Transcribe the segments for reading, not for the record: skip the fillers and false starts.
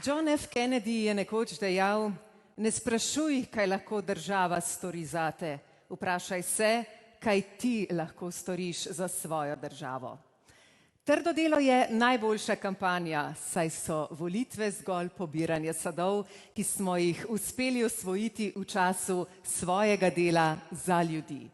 John F. Kennedy je nekoč dejal, ne sprašuj, kaj lahko država stori zate, vprašaj se, kaj ti lahko storiš za svojo državo. Trdo delo je najboljša kampanja, saj so volitve zgolj pobiranje sadov, ki smo jih uspeli osvojiti v času svojega dela za ljudi.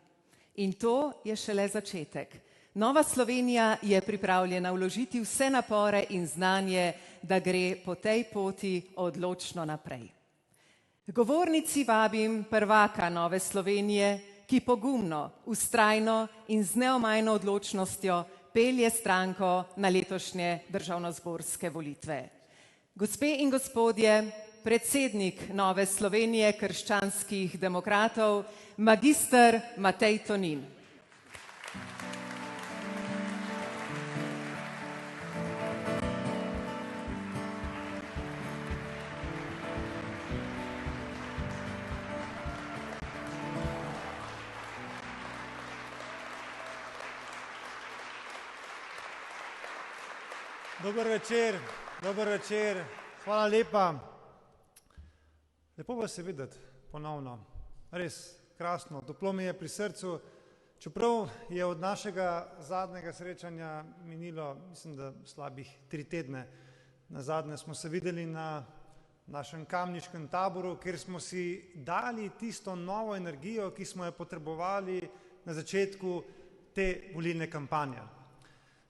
In to je šele začetek. Nova Slovenija je pripravljena vložiti vse napore in znanje, da gre po tej poti odločno naprej. Govornici vabim prvaka Nove Slovenije, ki pogumno, vztrajno in z neomajno odločnostjo pelje stranko na letošnje državnozborske volitve. Gospe in gospodje, predsednik Nove Slovenije krščanskih demokratov, magister Matej Tonin. Dober večer, hvala lepa. Lepo vas je videti ponovno, res krasno, toplo mi je pri srcu, čeprav je od našega zadnjega srečanja minilo, mislim, da slabih 3 tedne. Nazadnje smo se videli na našem kamniškem taboru, kjer smo si dali tisto novo energijo, ki smo jo potrebovali na začetku te volilne kampanje.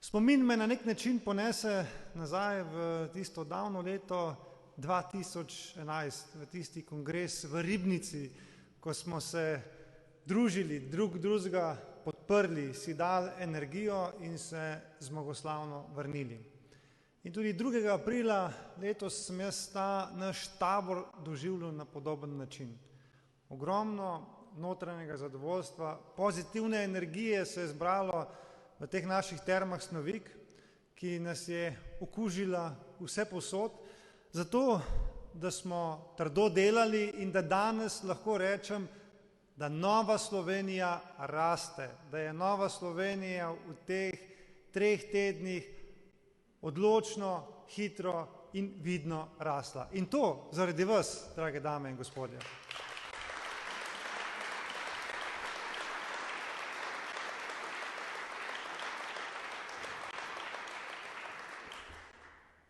Spomin me na nek način ponese nazaj v tisto davno leto 2011, v tisti kongres v Ribnici, ko smo se družili, drugega podprli, si dali energijo in se zmagoslavno vrnili. In tudi 2. aprila letos sem jaz ta naš tabor doživljal na podoben način. Ogromno notranjega zadovoljstva, pozitivne energije se je zbralo v teh naših termah Snovik, ki nas je okužila vse povsod, zato, da smo trdo delali in da danes lahko rečem, da Nova Slovenija raste, da je Nova Slovenija v teh 3 tednih odločno, hitro in vidno rasla. In to zaradi vas, drage dame in gospodje.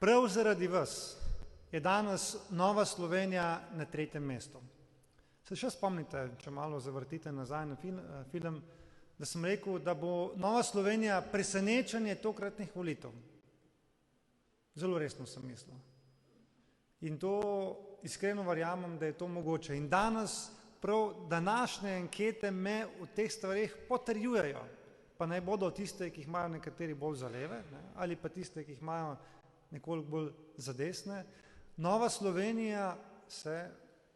Prav zaradi vas je danes Nova Slovenija na 3. mestu. Se še spomnite, če malo zavrtite nazaj na film, da sem rekel, da bo Nova Slovenija presenečenje tokratnih volitev. Zelo resno sem mislil. In to iskreno verjamem, da je to mogoče. In danes prav današnje ankete me v teh stvareh potrjujejo. Pa naj bodo tiste, ki jih imajo nekateri bolj za leve, ali pa tiste, ki jih imajo nekoliko bolj za desne. Nova Slovenija se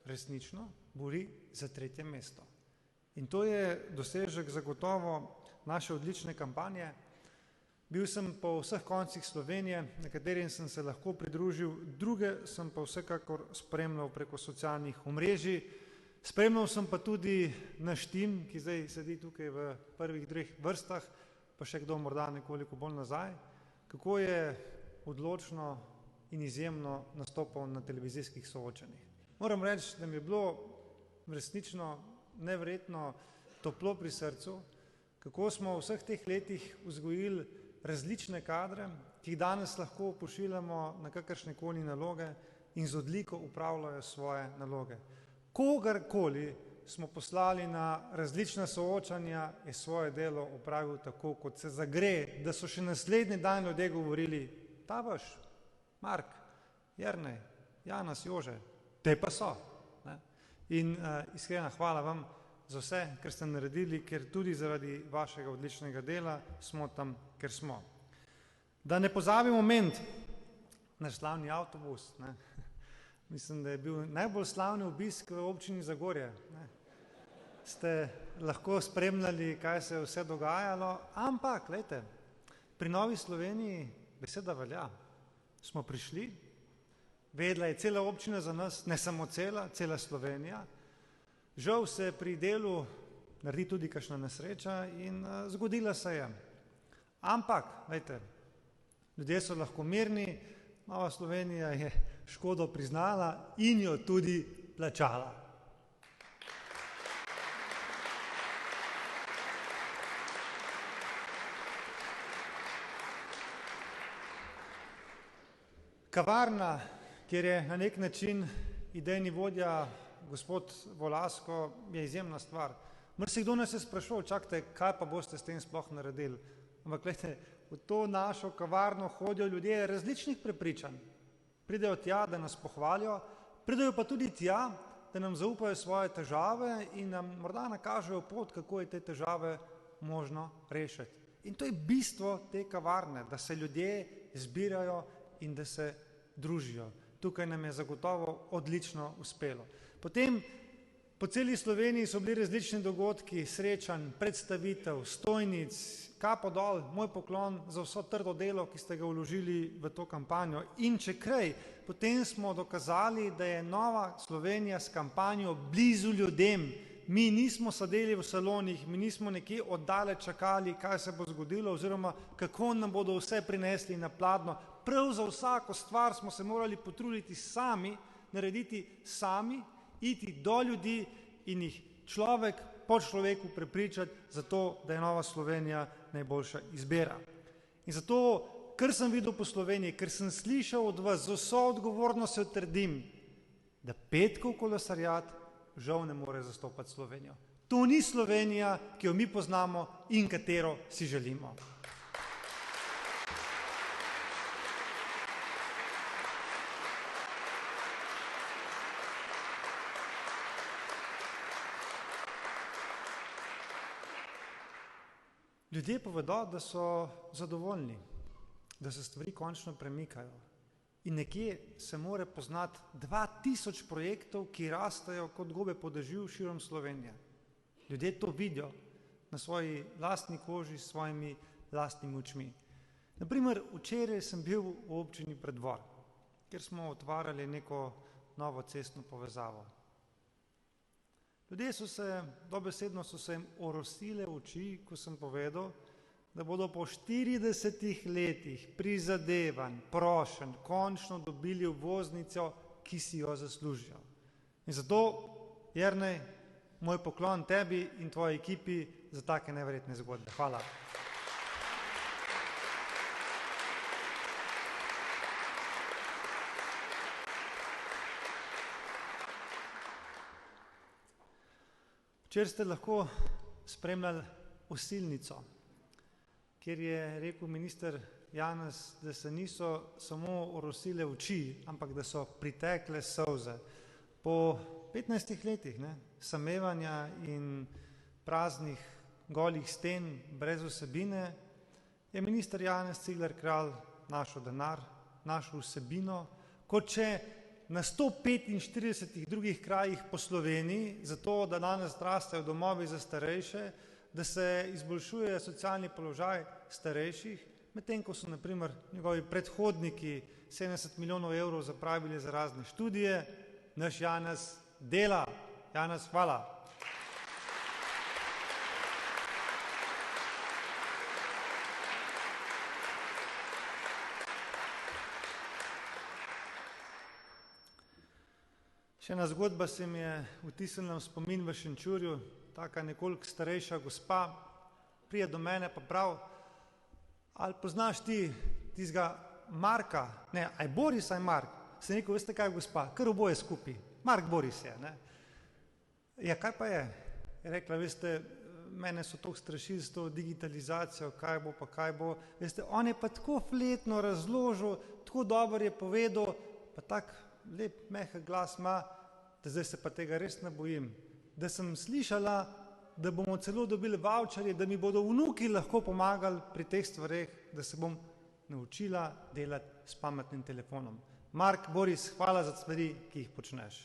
resnično bori za 3. mesto. In to je dosežek zagotovo naše odlične kampanje. Bil sem po vseh koncih Slovenije, na katerim sem se lahko pridružil, druge sem pa vsekakor spremljal preko socialnih omrežij. Spremljal sem pa tudi naš tim, ki zdaj sedi tukaj v prvih 2 vrstah, pa še kdo morda nekoliko bolj nazaj, kako je odločno in izjemno nastopal na televizijskih soočanjih. Moram reči, da mi je bilo resnično neverjetno toplo pri srcu, kako smo v vseh teh letih vzgojili različne kadre, ki jih danes lahko pošiljamo na kakršnekoli naloge in z odliko upravljajo svoje naloge. Kogarkoli smo poslali na različna soočanja, je svoje delo opravil tako, kot se zagre, da so še naslednji dan ljudje govorili: ta vaš, Mark, Jernej, Janez, Jože, te pa so. In iskrena hvala vam za vse, kar ste naredili, ker tudi zaradi vašega odličnega dela smo tam, ker smo. Da ne pozabim moment, naš slavni avtobus, mislim, da je bil najbolj slavni obisk v občini Zagorje. Ste lahko spremljali, kaj se je vse dogajalo, ampak, glejte, pri Novi Sloveniji beseda velja. Smo prišli, vedela je cela občina za nas, ne samo cela Slovenija. Žal se pri delu naredi tudi kakšna nesreča in zgodila se je. Ampak, glejte, ljudje so lahko mirni, Nova Slovenija je škodo priznala in jo tudi plačala. Kavarna, kjer je na nek način idejni vodja gospod Volasko, je izjemna stvar. Marsikdo nas je sprašal, čakajte, kaj pa boste s tem sploh naredili. Ampak gledajte, v to našo kavarno hodijo ljudje različnih prepričanj. Pridejo tja, da nas pohvalijo, pridejo pa tudi tja, da nam zaupajo svoje težave in nam morda nakažejo pot, kako je te težave možno rešiti. In to je bistvo te kavarne, da se ljudje zbirajo in da se družijo. Tukaj nam je zagotovo odlično uspelo. Potem po celi Sloveniji so bili različni dogodki, srečanj, predstavitev, stojnic, kapo dol, moj poklon za vso trdo delo, ki ste ga vložili v to kampanjo. In če kaj, potem smo dokazali, da je Nova Slovenija s kampanjo blizu ljudem. Mi nismo sedeli v salonih, mi nismo nekje oddaleč čakali, kaj se bo zgodilo oziroma kako nam bodo vse prinesli na pladnjo. Prav za vsako stvar smo se morali potruditi sami, narediti sami, iti do ljudi in jih človek po človeku prepričati za to, da je Nova Slovenija najboljša izbira. In zato, ker sem videl po Sloveniji, ker sem slišal od vas, z vso odgovornostjo trdim, da petkov kolesarjat žal ne more zastopati Slovenijo. To ni Slovenija, ki jo mi poznamo in katero si želimo. Ljudje povedo, da so zadovoljni, da se stvari končno premikajo. In nekje se more poznati 2000 projektov, ki rastejo kot gobe po dežju širom Slovenije. Ljudje to vidijo na svoji lastni koži, s svojimi lastnimi očmi. Naprimer, včeraj sem bil v občini Preddvor, kjer smo otvarjali neko novo cestno povezavo. Ljudje dobesedno so se jim orosile oči, ko sem povedal, da bodo po 40 letih prizadevanj, prošenj, končno dobili obvoznico, ki si jo zaslužijo. In zato, Jernej, moj poklon tebi in tvoji ekipi za take neverjetne zgodbe. Hvala. Včeraj ste lahko spremljali osilnico, kjer je rekel minister Janez, da se niso samo orosile oči, ampak da so pritekle solze. Po 15 letih samevanja in praznih golih sten brez vsebine je minister Janez Cigler Kralj našel denar, našel vsebino, kot če na 145 drugih krajih po Sloveniji, zato da danes rastejo domovi za starejše, da se izboljšuje socialni položaj starejših, medtem ko so na primer njegovi predhodniki 70 milijonov evrov zapravili za razne študije, naš Janez dela. Janez, hvala. Še ena zgodba se mi je vtisnila v spomin v Šenčurju, taka nekoliko starejša gospa, pride do mene pa prav, ali poznaš ti tistega Marka, ne, aj Boris, aj Mark, sem rekel, veste kaj gospa, kar oboje skupaj, Mark Boris je, ne. Ja, kaj pa je? Je rekla, veste, mene so toliko strašili s to digitalizacijo, kaj bo pa kaj bo, veste, on je pa tako fletno razložil, tako dobro je povedal, pa tak lep mehek glas ima, da zdaj se pa tega res ne bojim. Da sem slišala, da bomo celo dobili vavčerje, da mi bodo vnuki lahko pomagali pri teh stvareh, da se bom naučila delati s pametnim telefonom. Mark, Boris, hvala za stvari, ki jih počneš.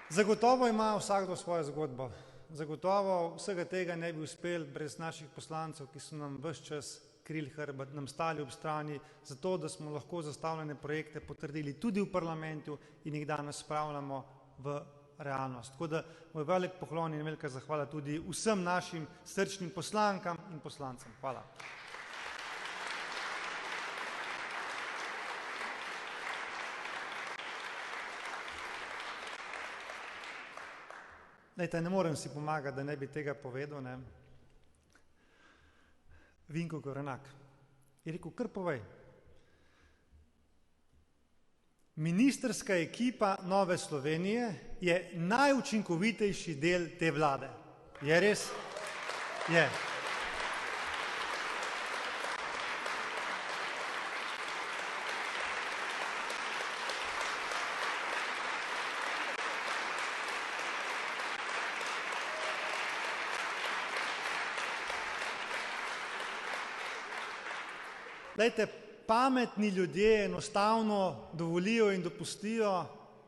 Zagotovo ima vsakdo svojo zgodbo. Zagotovo vsega tega ne bi uspeli brez naših poslancev, ki so nam ves čas krili hrbet, nam stali ob strani, zato da smo lahko zastavljene projekte potrdili tudi v parlamentu in jih danes spravljamo v realnost. Tako da moj velik poklon in velika zahvala tudi vsem našim srčnim poslankam in poslancem. Hvala. Lejte, ne morem si pomagati, da ne bi tega povedal, ne. Vinko Gorenak je rekel, kar povej. Ministrska ekipa Nove Slovenije je najučinkovitejši del te vlade. Je res? Je. Lejte, pametni ljudje enostavno dovolijo in dopustijo,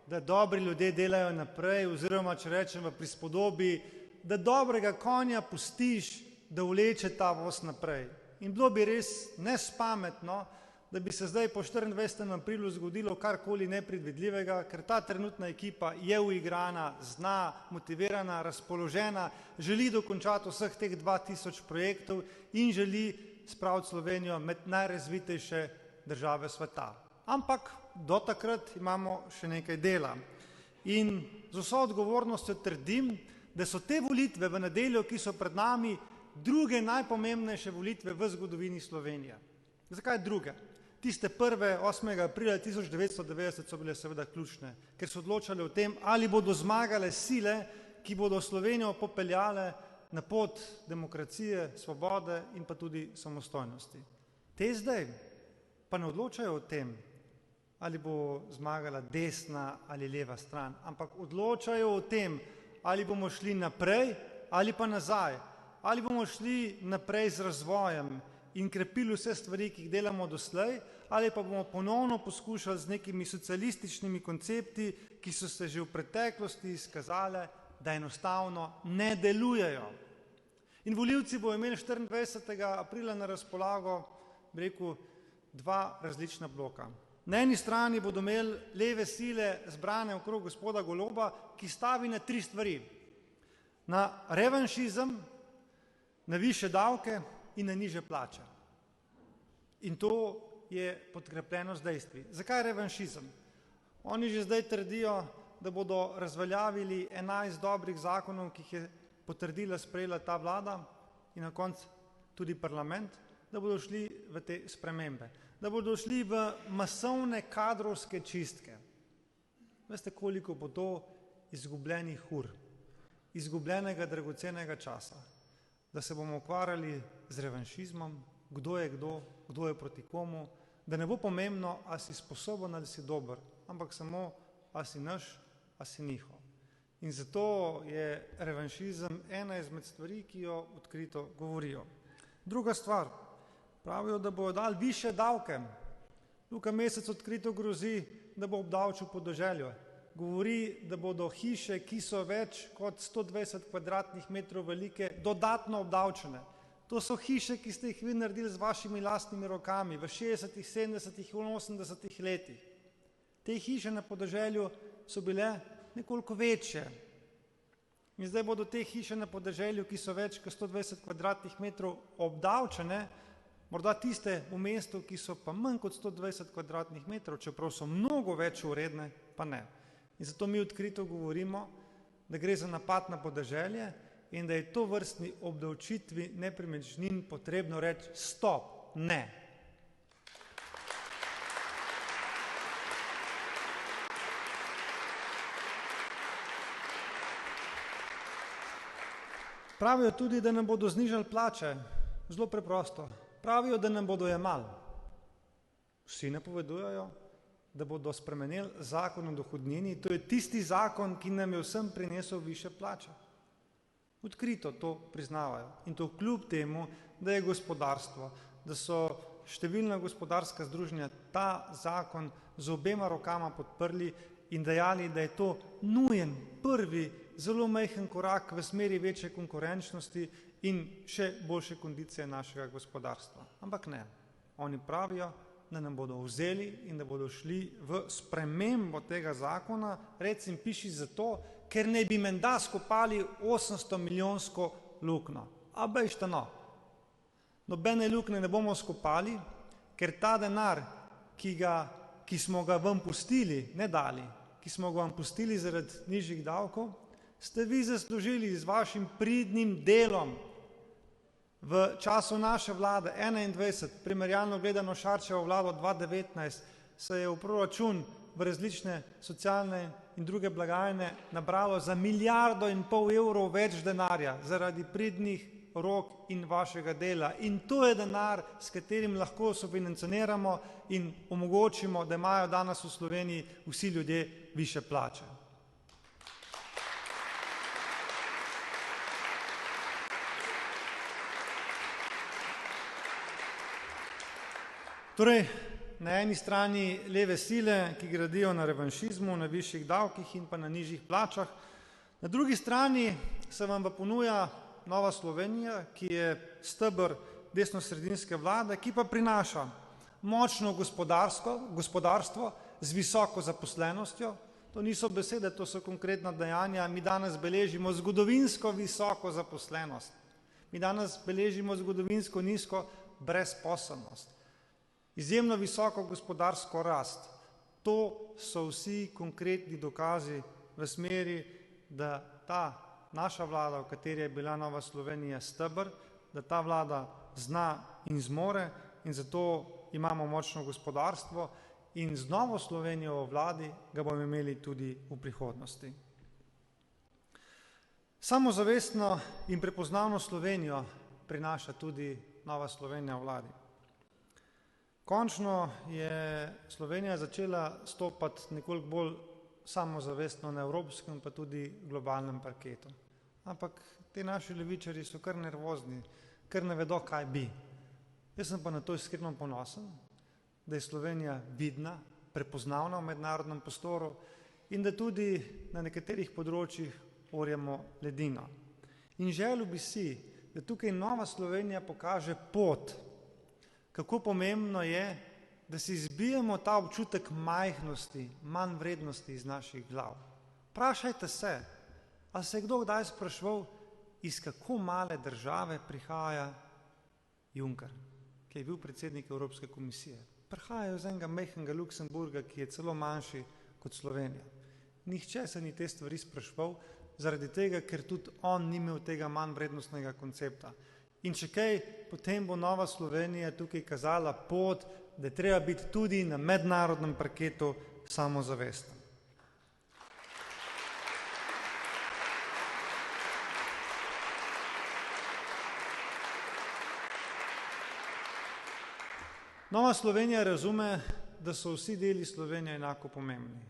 da dobri ljudje delajo naprej, oziroma, če rečem v prispodobi, da dobrega konja pustiš, da vleče ta voz naprej. In bilo bi res nespametno, da bi se zdaj po 24. aprilu zgodilo karkoli nepredvidljivega, ker ta trenutna ekipa je uigrana, zna, motivirana, razpoložena, želi dokončati vseh teh 2000 projektov in želi spraviti Slovenijo med najrazvitejše države sveta. Ampak do takrat imamo še nekaj dela. In z vso odgovornostjo trdim, da so te volitve v nedeljo, ki so pred nami, druge najpomembnejše volitve v zgodovini Slovenije. Zakaj druge? Tiste prve 8. aprila 1990 so bile seveda ključne, ker so odločale o tem, ali bodo zmagale sile, ki bodo Slovenijo popeljale na pot demokracije, svobode in pa tudi samostojnosti. Te zdaj pa ne odločajo o tem, ali bo zmagala desna ali leva stran, ampak odločajo o tem, ali bomo šli naprej ali pa nazaj, ali bomo šli naprej z razvojem in krepili vse stvari, ki jih delamo doslej, ali pa bomo ponovno poskušali z nekimi socialističnimi koncepti, ki so se že v preteklosti izkazale, da enostavno ne delujejo. In volivci bodo imeli 24. aprila na razpolago, bi rekel, dva različna bloka. Na eni strani bodo imeli leve sile zbrane okrog gospoda Goloba, ki stavi na tri stvari. Na revanšizem, na višje davke in na nižje plače. In to je podkrepljeno z dejstvi. Zakaj revanšizem? Oni že zdaj trdijo, da bodo razveljavili 11 dobrih zakonov, ki jih je potrdila, sprejela ta vlada in na koncu tudi parlament, da bodo šli v te spremembe, da bodo šli v masovne kadrovske čistke. Veste, koliko bo to izgubljenih ur, izgubljenega dragocenega časa, da se bomo ukvarjali z revanšizmom, kdo je kdo, kdo je proti komu, da ne bo pomembno, a si sposoben ali si dober, ampak samo, a si naš, a si njihov. In zato je revanšizem ena izmed stvari, ki jo odkrito govorijo. Druga stvar, pravijo, da bodo dali više davke. Luka Mesec odkrito grozi, da bo obdavčil podeželje. Govori, da bodo hiše, ki so več kot 120 kvadratnih metrov velike, dodatno obdavčene. To so hiše, ki ste jih vi naredili z vašimi lastnimi rokami v 60., 70. in 80. letih. Te hiše na podeželju so bile nekoliko večje. In zdaj bodo te hiše na podeželju, ki so več kot 120 kvadratnih metrov obdavčene, morda tiste v mestu, ki so pa manj kot 120 kvadratnih metrov, čeprav so mnogo več vredne, pa ne. In zato mi odkrito govorimo, da gre za napad na podeželje in da je to vrstni obdavčitvi nepremičnin potrebno reči stop, ne. Pravijo tudi, da nam bodo znižali plače. Zelo preprosto. Pravijo, da nam bodo jemali. Vsi napovedujejo, da bodo spremenili zakon o dohodnini. To je tisti zakon, ki nam je vsem prinesel više plače. Odkrito to priznavajo. In to kljub temu, da je gospodarstvo, da so številna gospodarska združenja ta zakon z obema rokama podprli in dejali, da je to nujen, prvi, zelo majhen korak v smeri večje konkurenčnosti in še boljše kondicije našega gospodarstva. Ampak ne. Oni pravijo, da nam bodo vzeli in da bodo šli v spremembo tega zakona, recimo piši zato, ker ne bi menda skopali 800 milijonsko luknjo. A bejšte no. Nobene luknje ne bomo skopali, ker ta denar, ki smo ga vam pustili, ne dali, ki smo ga vam pustili zaradi nižjih davkov, ste vi zaslužili z vašim pridnim delom v času naše vlade 21, primerjalno gledano Šarčevo vlado 2019, se je v proračun v različne socialne in druge blagajne nabralo za 1,5 milijarde evrov več denarja zaradi pridnih rok in vašega dela. In to je denar, s katerim lahko sofinanciramo in omogočimo, da imajo danes v Sloveniji vsi ljudje višje plače. Torej, na eni strani leve sile, ki gradijo na revanšizmu, na višjih davkih in pa na nižjih plačah, na drugi strani se vam pa ponuja Nova Slovenija, ki je steber desnosredinske vlade, ki pa prinaša močno gospodarstvo z visoko zaposlenostjo. To niso besede, to so konkretna dejanja. Mi danes beležimo zgodovinsko visoko zaposlenost. Mi danes beležimo zgodovinsko nizko brezposelnost. Izjemno visoko gospodarsko rast. To so vsi konkretni dokazi v smeri, da ta naša vlada, v kateri je bila Nova Slovenija steber, da ta vlada zna in zmore in zato imamo močno gospodarstvo in z Novo Slovenijo v vladi ga bomo imeli tudi v prihodnosti. Samozavestno in prepoznavno Slovenijo prinaša tudi Nova Slovenija v vladi. Končno je Slovenija začela stopati nekoliko bolj samozavestno na evropskem pa tudi globalnem parketu. Ampak te naši levičarji so kar nervozni, ker ne vedo, kaj bi. Jaz sem pa na to iskreno ponosen, da je Slovenija vidna, prepoznavna v mednarodnem prostoru in da tudi na nekaterih področjih orjemo ledino. In želel bi si, da tukaj Nova Slovenija pokaže pot, kako pomembno je, da si izbijemo ta občutek majhnosti, manj vrednosti iz naših glav. Vprašajte se, a se je kdo kdaj spraševal, iz kako male države prihaja Juncker, ki je bil predsednik Evropske komisije. Prihajajo iz enega majhnega Luksemburga, ki je celo manjši kot Slovenija. Nihče se ni te stvari spraševal, zaradi tega, ker tudi on ni imel tega manj vrednostnega koncepta. In če kaj, potem bo Nova Slovenija tukaj kazala pot, da je treba biti tudi na mednarodnem parketu samozavesten. Nova Slovenija razume, da so vsi deli Slovenije enako pomembni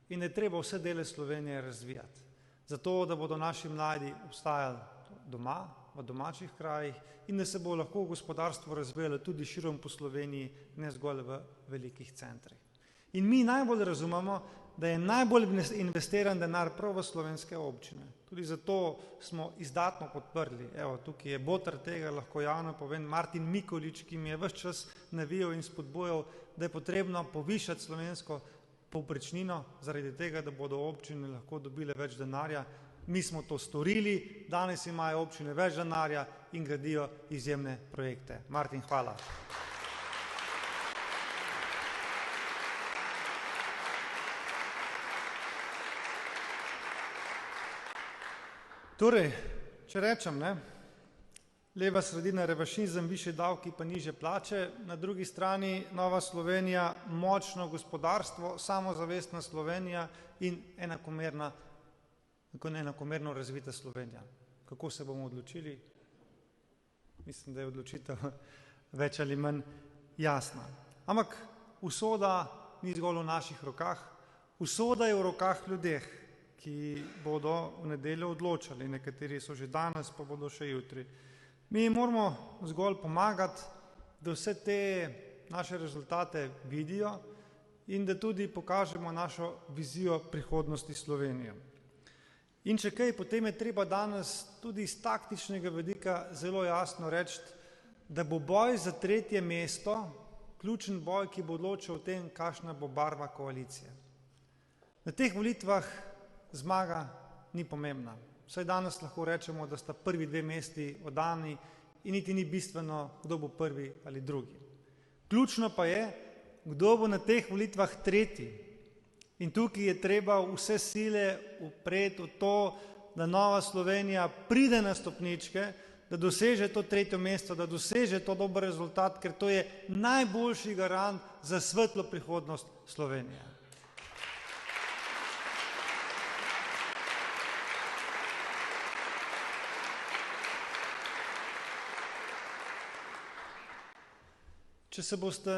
in da je treba vse dele Slovenije razvijati. Zato, da bodo naši mladi obstajali doma, v domačih krajih in da se bo lahko gospodarstvo razvijalo tudi širom po Sloveniji, ne zgolj v velikih centrih. In mi najbolj razumemo, da je najbolj investiran denar prav v slovenske občine. Tudi zato smo izdatno podprli, evo, tukaj je boter tega, lahko javno povem, Martin Mikolič, ki mi je ves čas navijal in spodbujal, da je potrebno povišati slovensko povprečnino, zaradi tega, da bodo občine lahko dobile več denarja. Mi smo to storili, danes imajo občine več denarja in gradijo izjemne projekte. Martin, hvala. Torej, če rečem, leva sredina revanšizem, višje davki pa nižje plače, na drugi strani Nova Slovenija, močno gospodarstvo, samozavestna Slovenija in enakomerno razvita Slovenija. Kako se bomo odločili? Mislim, da je odločitev več ali manj jasna. Ampak usoda ni zgolj v naših rokah, usoda je v rokah ljudeh, ki bodo v nedeljo odločali, nekateri so že danes, pa bodo še jutri. Mi moramo zgolj pomagati, da vse te naše rezultate vidijo in da tudi pokažemo našo vizijo prihodnosti Slovenije. In če kaj, potem je treba danes tudi iz taktičnega vidika zelo jasno reči, da bo boj za 3. mesto ključen boj, ki bo odločil o tem, kakšna bo barva koalicije. Na teh volitvah zmaga ni pomembna. Vsaj danes lahko rečemo, da sta prvi dve mesti oddani in niti ni bistveno, kdo bo prvi ali drugi. Ključno pa je, kdo bo na teh volitvah tretji. In tukaj je treba vse sile upreti v to, da Nova Slovenija pride na stopničke, da doseže to tretje mesto, da doseže to dober rezultat, ker to je najboljši garant za svetlo prihodnost Slovenije. Če se boste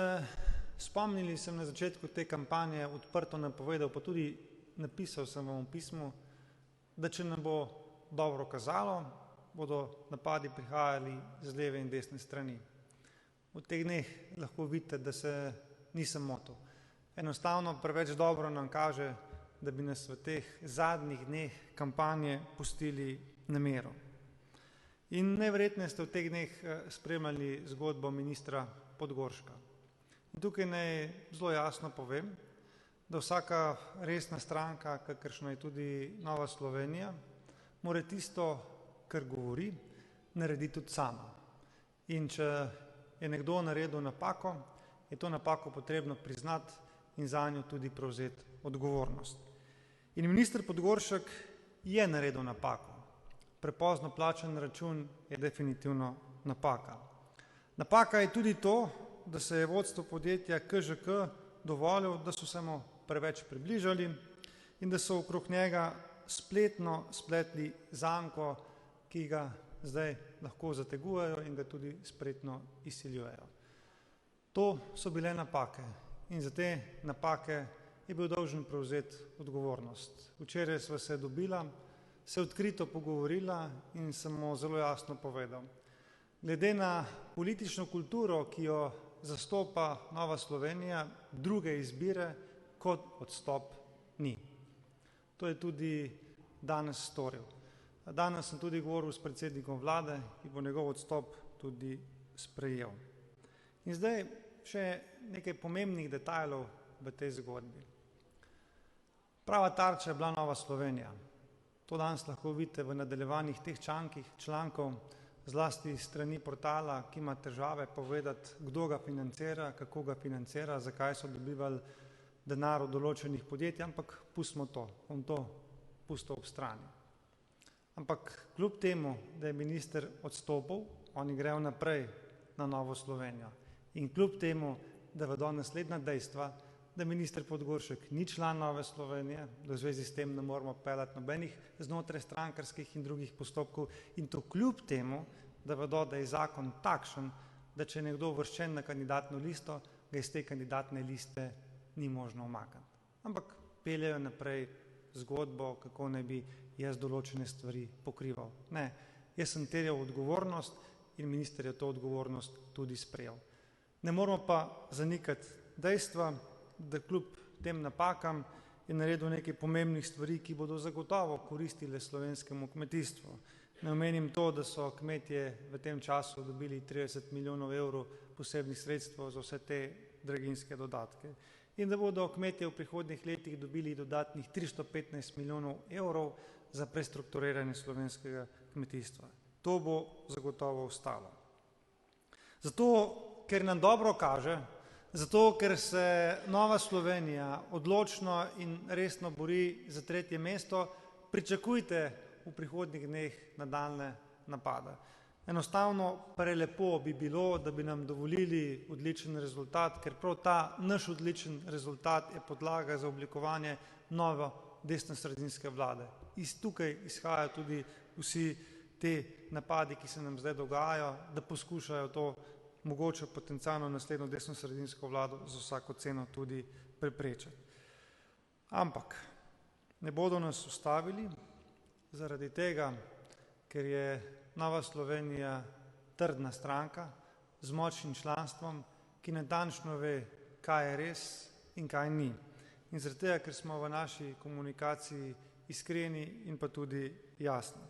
spomnili, sem na začetku te kampanje odprto napovedal, pa tudi napisal sem vam v pismu, da če nam bo dobro kazalo, bodo napadi prihajali z leve in desne strani. V teh dneh lahko vidite, da se nisem motil. Enostavno preveč dobro nam kaže, da bi nas v teh zadnjih dneh kampanje pustili na miru. In najverjetneje ste v teh dneh spremljali zgodbo ministra Podgorška. In tukaj naj zelo jasno povem, da vsaka resna stranka, kakršna je tudi Nova Slovenija, mora tisto, kar govori, narediti tudi sama. In če je nekdo naredil napako, je to napako potrebno priznati in za njo tudi prevzeti odgovornost. In minister Podgoršek je naredil napako. Prepozno plačan račun je definitivno napaka. Napaka je tudi to, da se je vodstvo podjetja KŽK dovolil, da so se mu preveč približali in da so okrog njega spletno spletli zanko, ki ga zdaj lahko zategujejo in ga tudi spretno izsiljujejo. To so bile napake in za te napake je bil dolžen prevzeti odgovornost. Včeraj sva se dobila, se odkrito pogovorila in sem mu zelo jasno povedal. Glede na politično kulturo, ki jo zastopa Nova Slovenija, druge izbire kot odstop ni. To je tudi danes storil. Danes sem tudi govoril s predsednikom vlade, ki bo njegov odstop tudi sprejel. In zdaj še nekaj pomembnih detajlov v tej zgodbi. Prava tarča je bila Nova Slovenija. To danes lahko vidite v nadaljevanjih teh člankov, zlasti strani portala, ki ima težave povedati, kdo ga financira, kako ga financira, zakaj so dobivali denar od določenih podjetij, ampak pustimo to, bom to pustil ob strani. Ampak kljub temu, da je minister odstopil, oni grejo naprej na Novo Slovenijo. In kljub temu, da vedo naslednja dejstva, da minister Podgoršek ni član Nove Slovenije, da v zvezi s tem ne moramo peljati nobenih znotraj strankarskih in drugih postopkov in to kljub temu, da vedo, da je zakon takšen, da če je nekdo uvrščen na kandidatno listo, ga iz te kandidatne liste ni možno umakniti. Ampak peljejo naprej zgodbo, kako naj bi jaz določene stvari pokrival. Ne, jaz sem terjal odgovornost in minister je to odgovornost tudi sprejel. Ne moramo pa zanikati dejstva, da kljub tem napakam je naredil nekaj pomembnih stvari, ki bodo zagotovo koristile slovenskemu kmetijstvu. Ne omenim to, da so kmetje v tem času dobili 30 milijonov evrov posebnih sredstev za vse te draginjske dodatke. In da bodo kmetje v prihodnjih letih dobili dodatnih 315 milijonov evrov za prestrukturiranje slovenskega kmetijstva. To bo zagotovo ostalo. Zato, ker nam dobro kaže, zato, ker se Nova Slovenija odločno in resno bori za tretje mesto, pričakujte v prihodnjih dneh nadaljnje napade. Enostavno prelepo bi bilo, da bi nam dovolili odličen rezultat, ker prav ta naš odličen rezultat je podlaga za oblikovanje nove desnosredinske vlade. Iz tukaj izhajajo tudi vsi te napadi, ki se nam zdaj dogajajo, da poskušajo to mogoče potencialno naslednjo desnosredinsko vlado za vsako ceno tudi preprečiti. Ampak ne bodo nas ustavili zaradi tega, ker je Nova Slovenija trdna stranka z močnim članstvom, ki natančno ve, kaj je res in kaj ni. In zaradi tega, ker smo v naši komunikaciji iskreni in pa tudi jasni.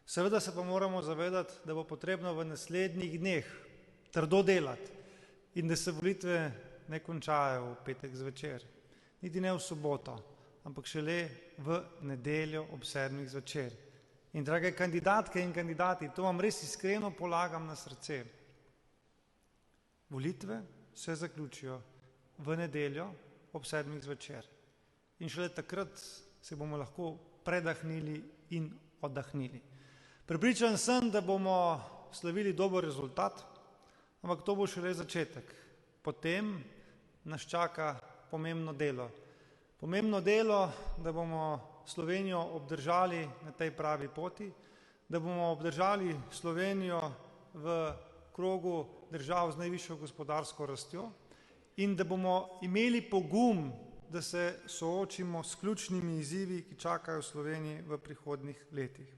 Seveda se pa moramo zavedati, da bo potrebno v naslednjih dneh trdo delati in da se volitve ne končajo v petek zvečer, niti ne v soboto, ampak šele v nedeljo ob 7. zvečer. In drage kandidatke in kandidati, to vam res iskreno polagam na srce. Volitve se zaključijo v nedeljo ob 7. zvečer. In šele takrat se bomo lahko predahnili in oddahnili. Prepričan sem, da bomo slavili dober rezultat, ampak to bo šele začetek. Potem nas čaka pomembno delo. Pomembno delo, da bomo Slovenijo obdržali na tej pravi poti, da bomo obdržali Slovenijo v krogu držav z najvišjo gospodarsko rastjo in da bomo imeli pogum, da se soočimo s ključnimi izzivi, ki čakajo Sloveniji v prihodnjih letih.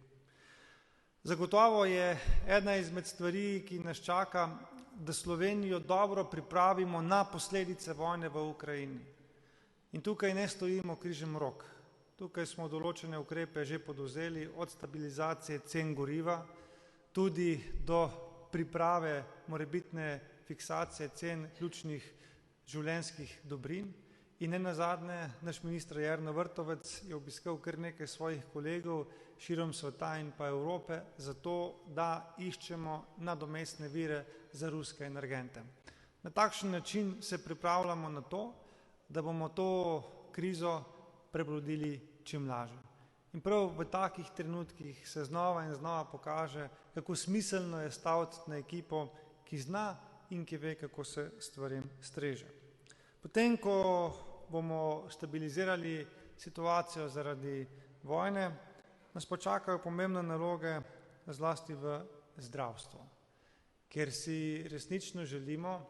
Zagotovo je ena izmed stvari, ki nas čaka, da Slovenijo dobro pripravimo na posledice vojne v Ukrajini. In tukaj ne stojimo križem rok. Tukaj smo določene ukrepe že podvzeli, od stabilizacije cen goriva, tudi do priprave morebitne fiksacije cen ključnih življenjskih dobrin. In nenazadnje, naš minister Jernej Vrtovec je obiskal kar nekaj svojih kolegov širom sveta in pa Evrope, zato da iščemo nadomestne vire za ruske energente. Na takšen način se pripravljamo na to, da bomo to krizo prebrodili čim lažje. In prav v takih trenutkih se znova in znova pokaže, kako smiselno je staviti na ekipo, ki zna in ki ve, kako se stvarem streže. Potem, ko bomo stabilizirali situacijo zaradi vojne, nas počakajo pomembne naloge zlasti v zdravstvu, ker si resnično želimo,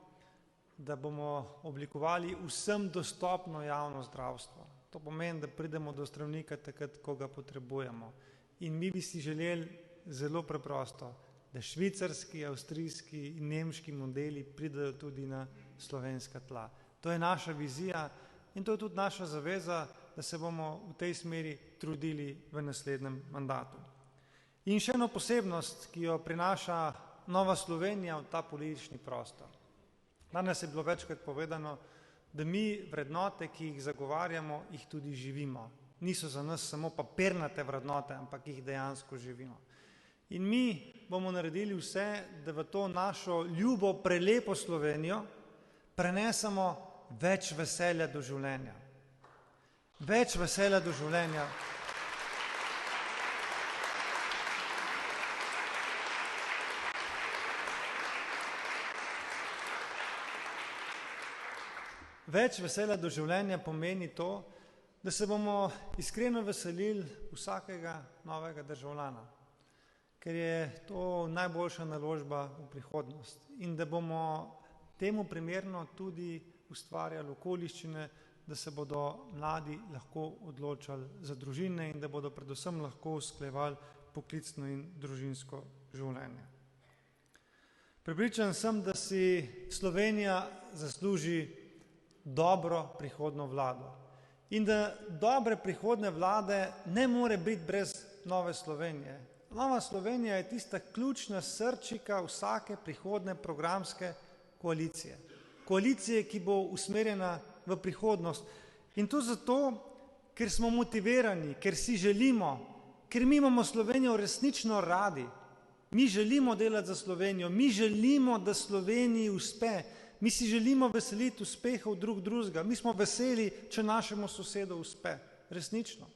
da bomo oblikovali vsem dostopno javno zdravstvo. To pomeni, da pridemo do zdravnika takrat, ko ga potrebujemo. In mi bi si želeli zelo preprosto, da švicarski, avstrijski in nemški modeli pridejo tudi na slovenska tla. To je naša vizija in to je tudi naša zaveza, da se bomo v tej smeri trudili v naslednjem mandatu. In še eno posebnost, ki jo prinaša Nova Slovenija v ta politični prostor. Danes je bilo večkrat povedano, da mi vrednote, ki jih zagovarjamo, jih tudi živimo. Niso za nas samo papirnate vrednote, ampak jih dejansko živimo. In mi bomo naredili vse, da v to našo ljubo, prelepo Slovenijo prenesemo več veselja do življenja. Več veselja do življenja. Več veselja do življenja pomeni to, da se bomo iskreno veselili vsakega novega državljana, ker je to najboljša naložba v prihodnost in da bomo temu primerno tudi ustvarjali okoliščine, da se bodo mladi lahko odločali za družine in da bodo predvsem lahko usklajevali poklicno in družinsko življenje. Prepričan sem, da si Slovenija zasluži dobro prihodno vlado in da dobre prihodne vlade ne more biti brez Nove Slovenije. Nova Slovenija je tista ključna srčika vsake prihodne programske koalicije. Koalicije, ki bo usmerjena v prihodnost. In to zato, ker smo motivirani, ker si želimo, ker mi imamo Slovenijo resnično radi. Mi želimo delati za Slovenijo, mi želimo, da Sloveniji uspe. Mi si želimo veseliti uspehov drugega. Mi smo veseli, če našemu sosedu uspe. Resnično.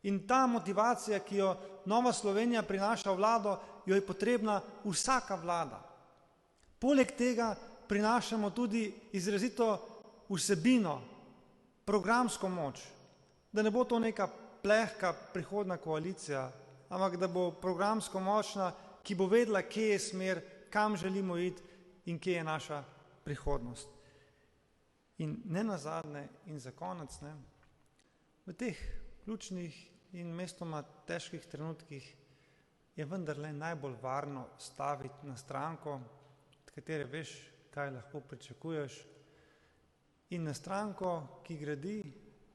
In ta motivacija, ki jo Nova Slovenija prinaša v vlado, jo je potrebna vsaka vlada. Poleg tega prinašamo tudi izrazito vsebino, programsko moč, da ne bo to neka plehka prihodna koalicija, ampak da bo programsko močna, ki bo vedela, kje je smer, kam želimo iti in kje je naša prihodnost. In ne nazadnje in za konec, v teh ključnih in mestoma težkih trenutkih je vendarle najbolj varno staviti na stranko, od katere veš, kaj lahko pričakuješ, in na stranko, ki gradi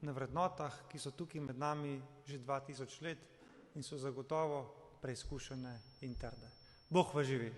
na vrednotah, ki so tukaj med nami že 2000 let in so zagotovo preizkušene in trde. Bog vas živi.